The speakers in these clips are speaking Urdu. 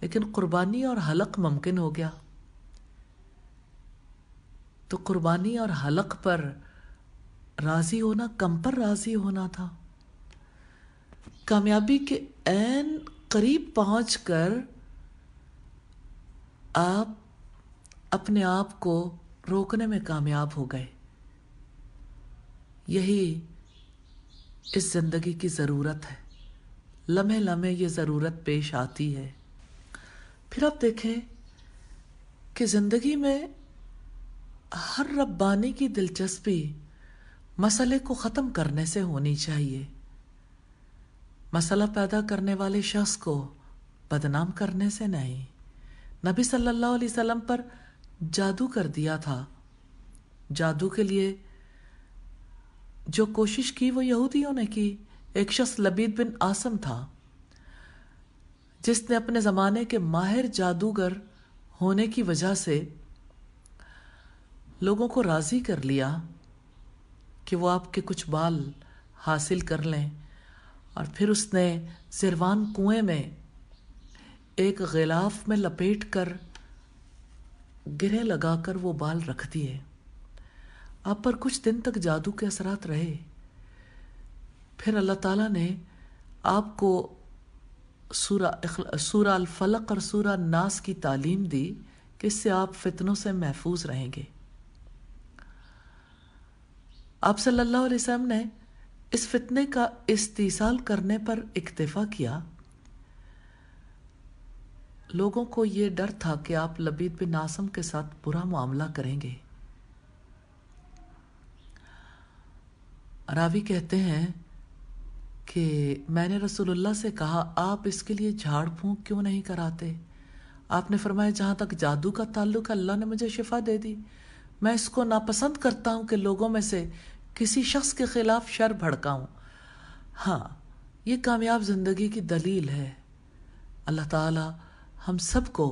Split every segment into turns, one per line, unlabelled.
لیکن قربانی اور حلق ممکن ہو گیا. تو قربانی اور حلق پر راضی ہونا کم پر راضی ہونا تھا. کامیابی کے عین قریب پہنچ کر آپ اپنے آپ کو روکنے میں کامیاب ہو گئے. یہی اس زندگی کی ضرورت ہے. لمحے لمحے یہ ضرورت پیش آتی ہے. پھر آپ دیکھیں کہ زندگی میں ہر ربانی کی دلچسپی مسئلے کو ختم کرنے سے ہونی چاہیے. مسئلہ پیدا کرنے والے شخص کو بدنام کرنے سے نہیں. نبی صلی اللہ علیہ وسلم پر جادو کر دیا تھا. جادو کے لیے جو کوشش کی وہ یہودیوں نے کی. ایک شخص لبید بن عاصم تھا جس نے اپنے زمانے کے ماہر جادوگر ہونے کی وجہ سے لوگوں کو راضی کر لیا کہ وہ آپ کے کچھ بال حاصل کر لیں، اور پھر اس نے زیروان کنویں میں ایک غلاف میں لپیٹ کر گرہ لگا کر وہ بال رکھ دیے. آپ پر کچھ دن تک جادو کے اثرات رہے. پھر اللہ تعالیٰ نے آپ کو سورہ الفلق اور سورہ الناس کی تعلیم دی کہ اس سے آپ فتنوں سے محفوظ رہیں گے. آپ صلی اللہ علیہ وسلم نے اس فتنے کا استئصال کرنے پر اکتفا کیا. لوگوں کو یہ ڈر تھا کہ آپ لبید بن عاصم کے ساتھ برا معاملہ کریں گے. راوی کہتے ہیں کہ میں نے رسول اللہ سے کہا آپ اس کے لیے جھاڑ پھونک کیوں نہیں کراتے؟ آپ نے فرمایا جہاں تک جادو کا تعلق ہے اللہ نے مجھے شفا دے دی. میں اس کو ناپسند کرتا ہوں کہ لوگوں میں سے کسی شخص کے خلاف شر بھڑکاؤں. ہاں، یہ کامیاب زندگی کی دلیل ہے. اللہ تعالی ہم سب کو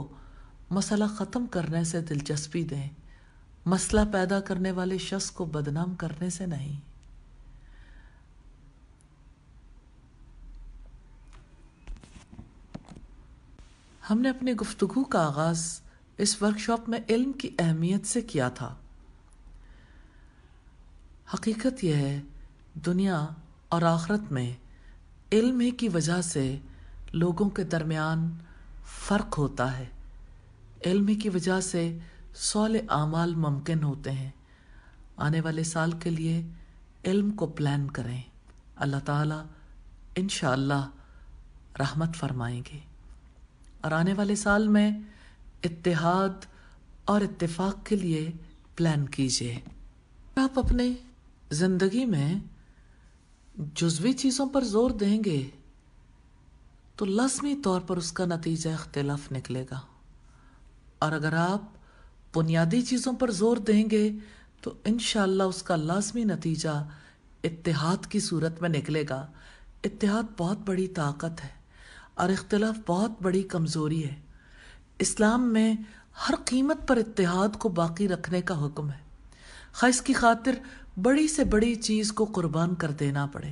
مسئلہ ختم کرنے سے دلچسپی دیں، مسئلہ پیدا کرنے والے شخص کو بدنام کرنے سے نہیں. ہم نے اپنی گفتگو کا آغاز اس ورکشاپ میں علم کی اہمیت سے کیا تھا. حقیقت یہ ہے دنیا اور آخرت میں علم ہی کی وجہ سے لوگوں کے درمیان فرق ہوتا ہے. علم ہی کی وجہ سے صالح اعمال ممکن ہوتے ہیں. آنے والے سال کے لیے علم کو پلان کریں. اللہ تعالیٰ انشاءاللہ رحمت فرمائیں گے. اور آنے والے سال میں اتحاد اور اتفاق کے لیے پلان کیجیے. آپ اپنے زندگی میں جزوی چیزوں پر زور دیں گے تو لازمی طور پر اس کا نتیجہ اختلاف نکلے گا، اور اگر آپ بنیادی چیزوں پر زور دیں گے تو انشاءاللہ اس کا لازمی نتیجہ اتحاد کی صورت میں نکلے گا. اتحاد بہت بڑی طاقت ہے اور اختلاف بہت بڑی کمزوری ہے. اسلام میں ہر قیمت پر اتحاد کو باقی رکھنے کا حکم ہے، خواہ اس کی خاطر بڑی سے بڑی چیز کو قربان کر دینا پڑے.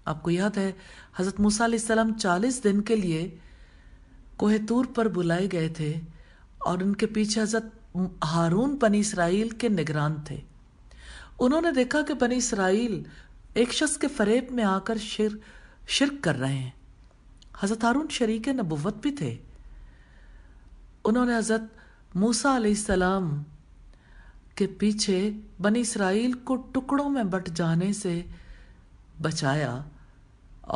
آپ کو یاد ہے حضرت موسیٰ علیہ السلام 40 دن کے لیے کوہ طور پر بلائے گئے تھے اور ان کے پیچھے حضرت ہارون بنی اسرائیل کے نگران تھے. انہوں نے دیکھا کہ بنی اسرائیل ایک شخص کے فریب میں آ کر شرک کر رہے ہیں. حضرت ہارون شریک نبوت بھی تھے. انہوں نے حضرت موسیٰ علیہ السلام کے پیچھے بنی اسرائیل کو ٹکڑوں میں بٹ جانے سے بچایا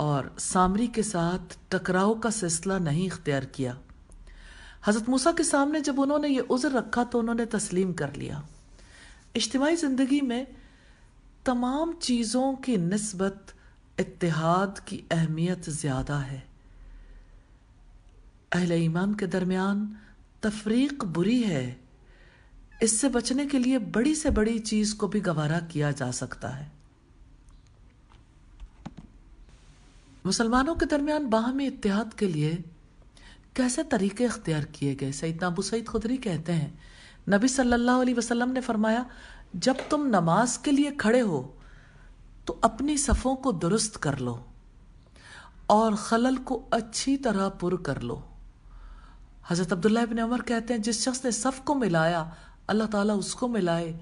اور سامری کے ساتھ ٹکراؤ کا سلسلہ نہیں اختیار کیا. حضرت موسیٰ کے سامنے جب انہوں نے یہ عذر رکھا تو انہوں نے تسلیم کر لیا. اجتماعی زندگی میں تمام چیزوں کی نسبت اتحاد کی اہمیت زیادہ ہے. اہل ایمان کے درمیان تفریق بری ہے. اس سے بچنے کے لیے بڑی سے بڑی چیز کو بھی گوارا کیا جا سکتا ہے. مسلمانوں کے درمیان باہمی اتحاد کے لیے کیسے طریقے اختیار کیے گئے؟ سیدنا ابو سعید خدری کہتے ہیں نبی صلی اللہ علیہ وسلم نے فرمایا جب تم نماز کے لیے کھڑے ہو تو اپنی صفوں کو درست کر لو اور خلل کو اچھی طرح پر کر لو. حضرت عبداللہ ابن عمر کہتے ہیں جس شخص نے صف کو ملایا اللہ تعالیٰ اس کو ملائے،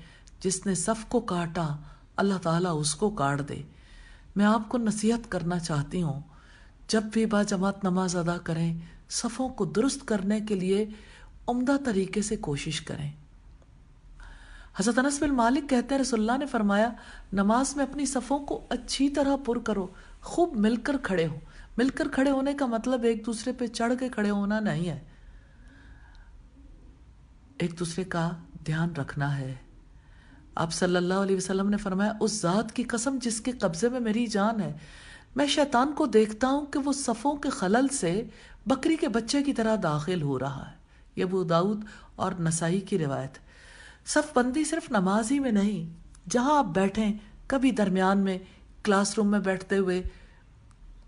جس نے صف کو کاٹا اللہ تعالیٰ اس کو کاٹ دے۔ میں آپ کو نصیحت کرنا چاہتی ہوں، جب بھی با جماعت نماز ادا کریں صفوں کو درست کرنے کے لیے عمدہ طریقے سے کوشش کریں۔ حضرت انس بن مالک کہتے ہیں رسول اللہ نے فرمایا نماز میں اپنی صفوں کو اچھی طرح پر کرو، خوب مل کر کھڑے ہو۔ مل کر کھڑے ہونے کا مطلب ایک دوسرے پہ چڑھ کے کھڑے ہونا نہیں ہے، ایک دوسرے کا دھیان رکھنا ہے۔ آپ صلی اللہ علیہ وسلم نے فرمایا اس ذات کی قسم جس کے قبضے میں میری جان ہے، میں شیطان کو دیکھتا ہوں کہ وہ صفوں کے خلل سے بکری کے بچے کی طرح داخل ہو رہا ہے۔ یہ ابو داؤد اور نسائی کی روایت ہے۔ صف بندی صرف نماز ہی میں نہیں، جہاں آپ بیٹھیں کبھی درمیان میں، کلاس روم میں بیٹھتے ہوئے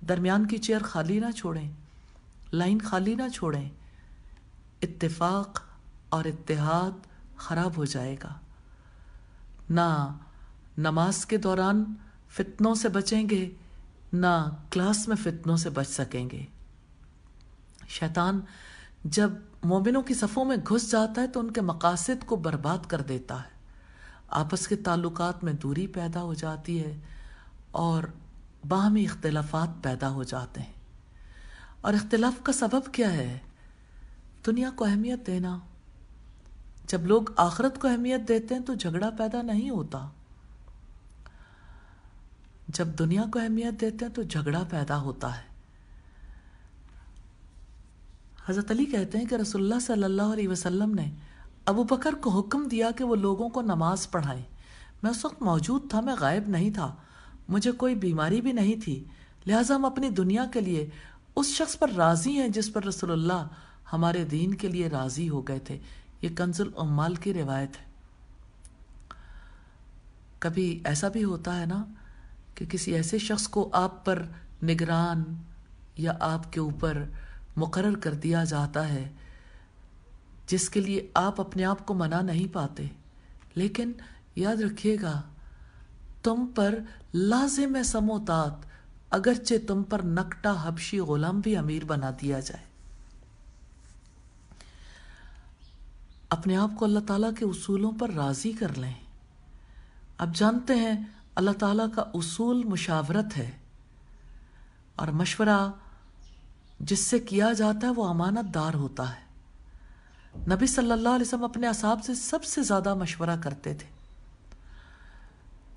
درمیان کی چیئر خالی نہ چھوڑیں، لائن خالی نہ چھوڑیں، اتفاق اور اتحاد خراب ہو جائے گا۔ نہ نماز کے دوران فتنوں سے بچیں گے، نہ کلاس میں فتنوں سے بچ سکیں گے۔ شیطان جب مومنوں کی صفوں میں گھس جاتا ہے تو ان کے مقاصد کو برباد کر دیتا ہے، آپس کے تعلقات میں دوری پیدا ہو جاتی ہے اور باہمی اختلافات پیدا ہو جاتے ہیں۔ اور اختلاف کا سبب کیا ہے؟ دنیا کو اہمیت دینا۔ جب لوگ آخرت کو اہمیت دیتے ہیں تو جھگڑا پیدا نہیں ہوتا، جب دنیا کو اہمیت دیتے ہیں تو جھگڑا پیدا ہوتا ہے۔ حضرت علی کہتے ہیں کہ رسول اللہ صلی اللہ علیہ وسلم نے ابو بکر کو حکم دیا کہ وہ لوگوں کو نماز پڑھائیں۔ میں اس وقت موجود تھا، میں غائب نہیں تھا، مجھے کوئی بیماری بھی نہیں تھی، لہٰذا ہم اپنی دنیا کے لیے اس شخص پر راضی ہیں جس پر رسول اللہ ہمارے دین کے لیے راضی ہو گئے تھے۔ یہ کنز العمال کی روایت ہے۔ کبھی ایسا بھی ہوتا ہے نا کہ کسی ایسے شخص کو آپ پر نگران یا آپ کے اوپر مقرر کر دیا جاتا ہے جس کے لیے آپ اپنے آپ کو منا نہیں پاتے، لیکن یاد رکھیے گا تم پر لازم ہے سموتات، اگرچہ تم پر نکٹا حبشی غلام بھی امیر بنا دیا جائے۔ اپنے آپ کو اللہ تعالیٰ کے اصولوں پر راضی کر لیں۔ اب جانتے ہیں اللہ تعالیٰ کا اصول مشاورت ہے، اور مشورہ جس سے کیا جاتا ہے وہ امانت دار ہوتا ہے۔ نبی صلی اللہ علیہ وسلم اپنے اصحاب سے سب سے زیادہ مشورہ کرتے تھے۔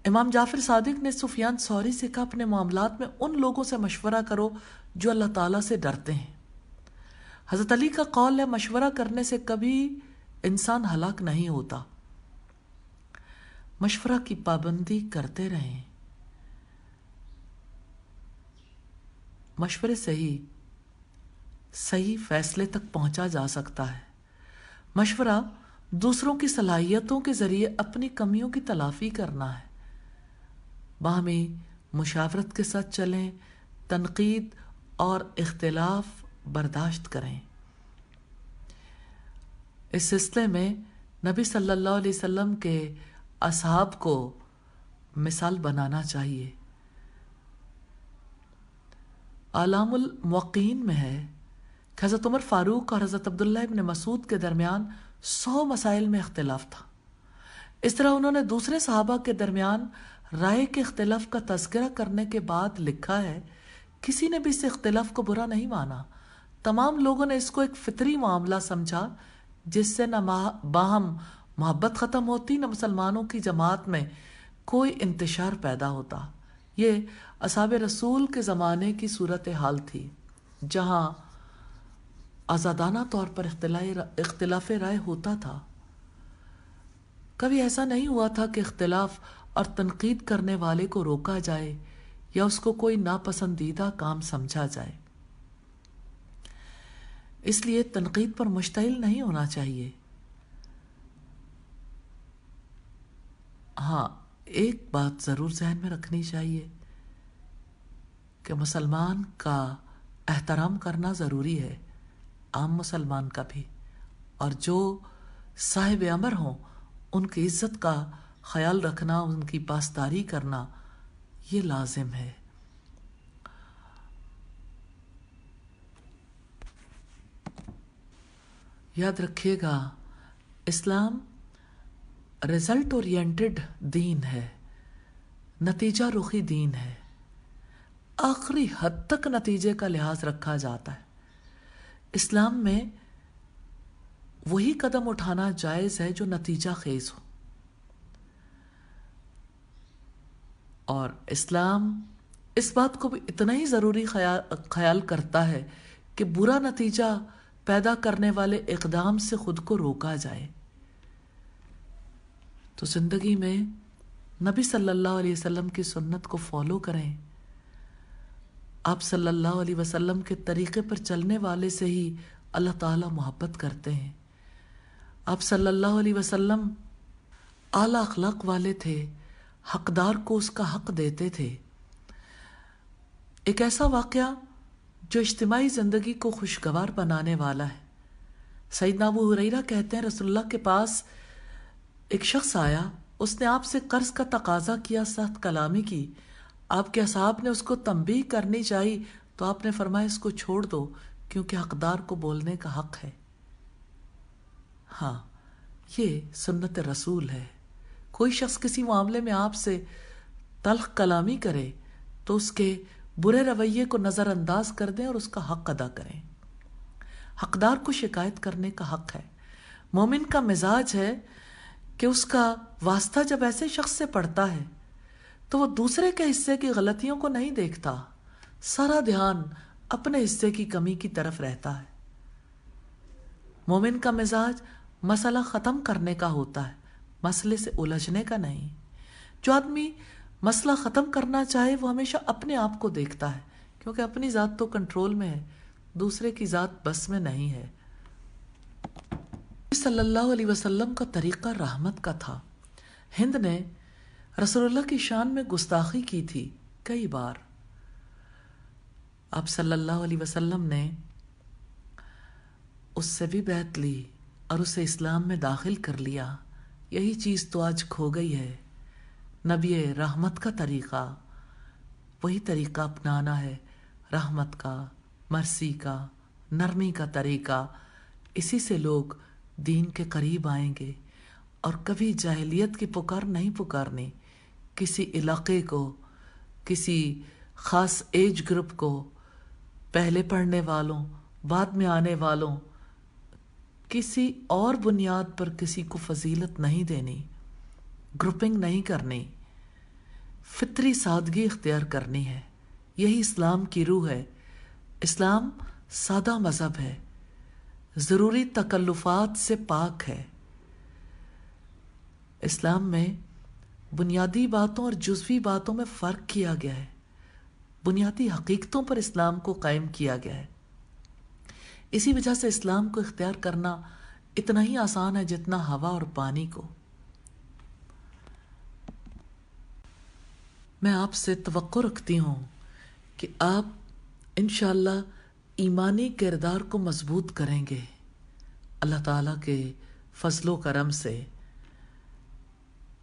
امام جعفر صادق نے سفیان ثوری سے کہا اپنے معاملات میں ان لوگوں سے مشورہ کرو جو اللہ تعالیٰ سے ڈرتے ہیں۔ حضرت علی کا قول ہے مشورہ کرنے سے کبھی انسان ہلاک نہیں ہوتا، مشورہ کی پابندی کرتے رہیں۔ مشورے سے ہی صحیح فیصلے تک پہنچا جا سکتا ہے۔ مشورہ دوسروں کی صلاحیتوں کے ذریعے اپنی کمیوں کی تلافی کرنا ہے۔ باہمی مشاورت کے ساتھ چلیں، تنقید اور اختلاف برداشت کریں۔ اس سلسلے میں نبی صلی اللہ علیہ وسلم کے اصحاب کو مثال بنانا چاہیے۔ اعلام الموقعین میں ہے کہ حضرت عمر فاروق اور حضرت عبداللہ ابن مسعود کے درمیان 100 مسائل میں اختلاف تھا۔ اس طرح انہوں نے دوسرے صحابہ کے درمیان رائے کے اختلاف کا تذکرہ کرنے کے بعد لکھا ہے کسی نے بھی اس اختلاف کو برا نہیں مانا، تمام لوگوں نے اس کو ایک فطری معاملہ سمجھا جس سے نہ باہم محبت ختم ہوتی، نہ مسلمانوں کی جماعت میں کوئی انتشار پیدا ہوتا۔ یہ اصحاب رسول کے زمانے کی صورتحال تھی جہاں آزادانہ طور پر اختلاف رائے ہوتا تھا۔ کبھی ایسا نہیں ہوا تھا کہ اختلاف اور تنقید کرنے والے کو روکا جائے یا اس کو کوئی ناپسندیدہ کام سمجھا جائے۔ اس لیے تنقید پر مشتعل نہیں ہونا چاہیے۔ ہاں، ایک بات ضرور ذہن میں رکھنی چاہیے کہ مسلمان کا احترام کرنا ضروری ہے، عام مسلمان کا بھی، اور جو صاحب امر ہوں ان کی عزت کا خیال رکھنا، ان کی پاسداری کرنا یہ لازم ہے۔ یاد رکھیے گا، اسلام رزلٹ اورینٹڈ دین ہے، نتیجہ رخی دین ہے، آخری حد تک نتیجے کا لحاظ رکھا جاتا ہے۔ اسلام میں وہی قدم اٹھانا جائز ہے جو نتیجہ خیز ہو، اور اسلام اس بات کو بھی اتنا ہی ضروری خیال کرتا ہے کہ برا نتیجہ پیدا کرنے والے اقدام سے خود کو روکا جائے۔ تو زندگی میں نبی صلی اللہ علیہ وسلم کی سنت کو فالو کریں۔ آپ صلی اللہ علیہ وسلم کے طریقے پر چلنے والے سے ہی اللہ تعالیٰ محبت کرتے ہیں۔ آپ صلی اللہ علیہ وسلم اعلیٰ اخلاق والے تھے، حقدار کو اس کا حق دیتے تھے۔ ایک ایسا واقعہ جو اجتماعی زندگی کو خوشگوار بنانے والا ہے۔ سیدنا ابو ہریرہ کہتے ہیں رسول اللہ کے پاس ایک شخص آیا، اس نے آپ سے قرض کا تقاضا کیا، سخت کلامی کی۔ آپ کے اصحاب نے اس کو تنبیہ کرنی چاہی تو آپ نے فرمایا اس کو چھوڑ دو، کیونکہ حقدار کو بولنے کا حق ہے۔ ہاں، یہ سنت رسول ہے۔ کوئی شخص کسی معاملے میں آپ سے تلخ کلامی کرے تو اس کے برے رویے کو نظر انداز کر دیں اور اس کا حق ادا کریں۔ حقدار کو شکایت کرنے کا حق ہے۔ مومن کا مزاج ہے کہ اس کا واسطہ جب ایسے شخص سے پڑتا ہے تو وہ دوسرے کے حصے کی غلطیوں کو نہیں دیکھتا، سارا دھیان اپنے حصے کی کمی کی طرف رہتا ہے۔ مومن کا مزاج مسئلہ ختم کرنے کا ہوتا ہے، مسئلے سے الجھنے کا نہیں۔ جو آدمی مسئلہ ختم کرنا چاہے وہ ہمیشہ اپنے آپ کو دیکھتا ہے، کیونکہ اپنی ذات تو کنٹرول میں ہے، دوسرے کی ذات بس میں نہیں ہے۔ صلی اللہ علیہ وسلم کا طریقہ رحمت کا تھا۔ ہند نے رسول اللہ کی شان میں گستاخی کی تھی کئی بار۔ آپ صلی اللہ علیہ وسلم نے اس سے بھی بیعت لی اور اسے اسلام میں داخل کر لیا۔ یہی چیز تو آج کھو گئی ہے۔ نبی رحمت کا طریقہ، وہی طریقہ اپنانا ہے، رحمت کا، مرسی کا، نرمی کا طریقہ۔ اسی سے لوگ دین کے قریب آئیں گے، اور کبھی جاہلیت کی پکار نہیں پکارنی، کسی علاقے کو، کسی خاص ایج گروپ کو، پہلے پڑھنے والوں، بعد میں آنے والوں، کسی اور بنیاد پر کسی کو فضیلت نہیں دینی، گروپنگ نہیں کرنی، فطری سادگی اختیار کرنی ہے۔ یہی اسلام کی روح ہے۔ اسلام سادہ مذہب ہے، ضروری تکلفات سے پاک ہے۔ اسلام میں بنیادی باتوں اور جزوی باتوں میں فرق کیا گیا ہے، بنیادی حقیقتوں پر اسلام کو قائم کیا گیا ہے۔ اسی وجہ سے اسلام کو اختیار کرنا اتنا ہی آسان ہے جتنا ہوا اور پانی کو۔ میں آپ سے توقع رکھتی ہوں کہ آپ انشاءاللہ ایمانی کردار کو مضبوط کریں گے اللہ تعالیٰ کے فضل و کرم سے،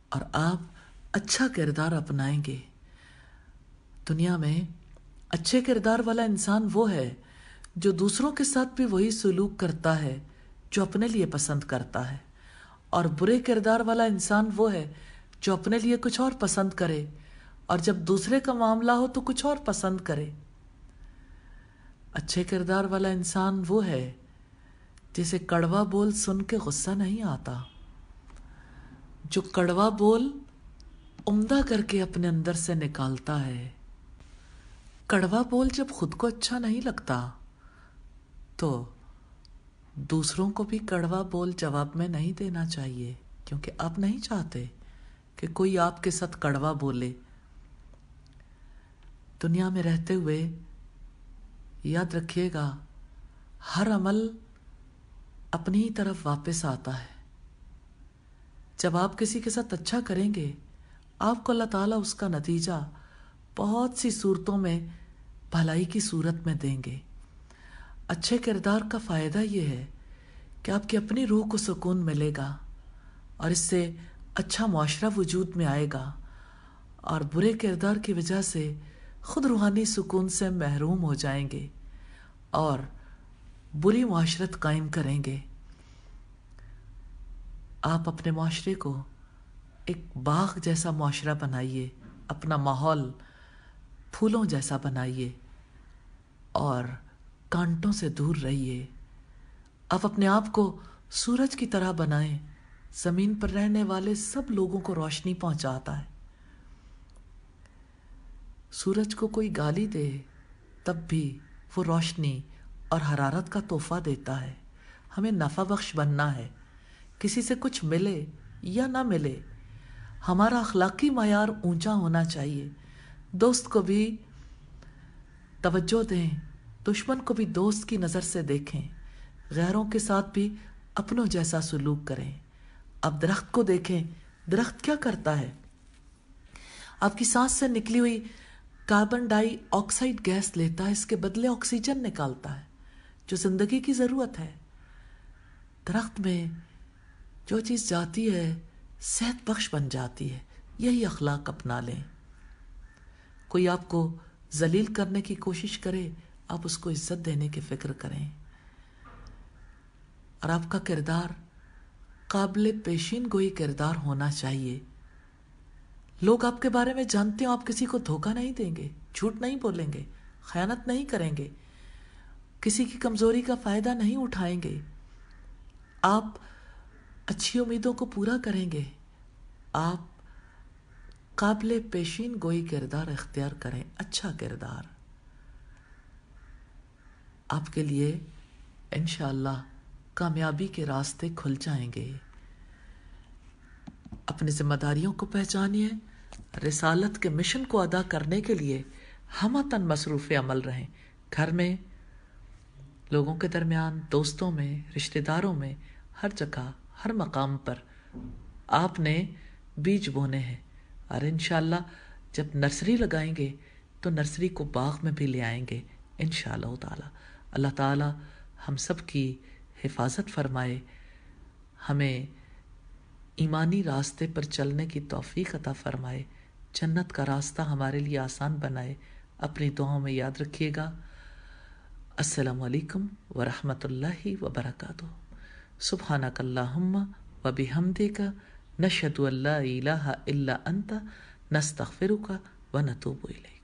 اور آپ اچھا کردار اپنائیں گے۔ دنیا میں اچھے کردار والا انسان وہ ہے جو دوسروں کے ساتھ بھی وہی سلوک کرتا ہے جو اپنے لیے پسند کرتا ہے، اور برے کردار والا انسان وہ ہے جو اپنے لیے کچھ اور پسند کرے اور جب دوسرے کا معاملہ ہو تو کچھ اور پسند کرے۔ اچھے کردار والا انسان وہ ہے جسے کڑوا بول سن کے غصہ نہیں آتا، جو کڑوا بول عمدہ کر کے اپنے اندر سے نکالتا ہے۔ کڑوا بول جب خود کو اچھا نہیں لگتا تو دوسروں کو بھی کڑوا بول جواب میں نہیں دینا چاہیے، کیونکہ آپ نہیں چاہتے کہ کوئی آپ کے ساتھ کڑوا بولے۔ دنیا میں رہتے ہوئے یاد رکھیے گا، ہر عمل اپنی ہی طرف واپس آتا ہے۔ جب آپ کسی کے ساتھ اچھا کریں گے، آپ کو اللہ تعالیٰ اس کا نتیجہ بہت سی صورتوں میں بھلائی کی صورت میں دیں گے۔ اچھے کردار کا فائدہ یہ ہے کہ آپ کی اپنی روح کو سکون ملے گا، اور اس سے اچھا معاشرہ وجود میں آئے گا، اور برے کردار کی وجہ سے خود روحانی سکون سے محروم ہو جائیں گے اور بری معاشرت قائم کریں گے۔ آپ اپنے معاشرے کو ایک باغ جیسا معاشرہ بنائیے، اپنا ماحول پھولوں جیسا بنائیے اور کانٹوں سے دور رہیے۔ آپ اپنے آپ کو سورج کی طرح بنائیں، زمین پر رہنے والے سب لوگوں کو روشنی پہنچاتا ہے۔ سورج کو کوئی گالی دے تب بھی وہ روشنی اور حرارت کا تحفہ دیتا ہے۔ ہمیں نفع بخش بننا ہے، کسی سے کچھ ملے یا نہ ملے، ہمارا اخلاقی معیار اونچا ہونا چاہیے۔ دوست کو بھی توجہ دیں، دشمن کو بھی دوست کی نظر سے دیکھیں، غیروں کے ساتھ بھی اپنوں جیسا سلوک کریں۔ اب درخت کو دیکھیں، درخت کیا کرتا ہے؟ آپ کی سانس سے نکلی ہوئی کاربن ڈائی آکسائڈ گیس لیتا ہے، اس کے بدلے آکسیجن نکالتا ہے جو زندگی کی ضرورت ہے۔ درخت میں جو چیز جاتی ہے صحت بخش بن جاتی ہے۔ یہی اخلاق اپنا لیں۔ کوئی آپ کو ذلیل کرنے کی کوشش کرے، آپ اس کو عزت دینے کی فکر کریں، اور آپ کا کردار قابل پیشین گوئی کردار ہونا چاہیے۔ لوگ آپ کے بارے میں جانتے ہو، آپ کسی کو دھوکہ نہیں دیں گے، جھوٹ نہیں بولیں گے، خیانت نہیں کریں گے، کسی کی کمزوری کا فائدہ نہیں اٹھائیں گے، آپ اچھی امیدوں کو پورا کریں گے، آپ قابل پیشین گوئی کردار اختیار کریں، اچھا کردار۔ آپ کے لیے انشاءاللہ کامیابی کے راستے کھل جائیں گے۔ اپنی ذمہ داریوں کو پہچانیے، رسالت کے مشن کو ادا کرنے کے لیے ہمتاً مصروف عمل رہیں۔ گھر میں، لوگوں کے درمیان، دوستوں میں، رشتہ داروں میں، ہر جگہ، ہر مقام پر آپ نے بیج بونے ہیں، اور انشاءاللہ جب نرسری لگائیں گے تو نرسری کو باغ میں بھی لے آئیں گے انشاءاللہ تعالی۔ اللہ تعالی ہم سب کی حفاظت فرمائے، ہمیں ایمانی راستے پر چلنے کی توفیق عطا فرمائے، جنت کا راستہ ہمارے لیے آسان بنائے۔ اپنی دعاؤں میں یاد رکھیے گا۔ السلام علیکم ورحمۃ اللہ وبرکاتہ۔ سبحانک اللہم وبحمدک، نشہد ان لا الہ الا انت، نستغفرک ونتوب الیک۔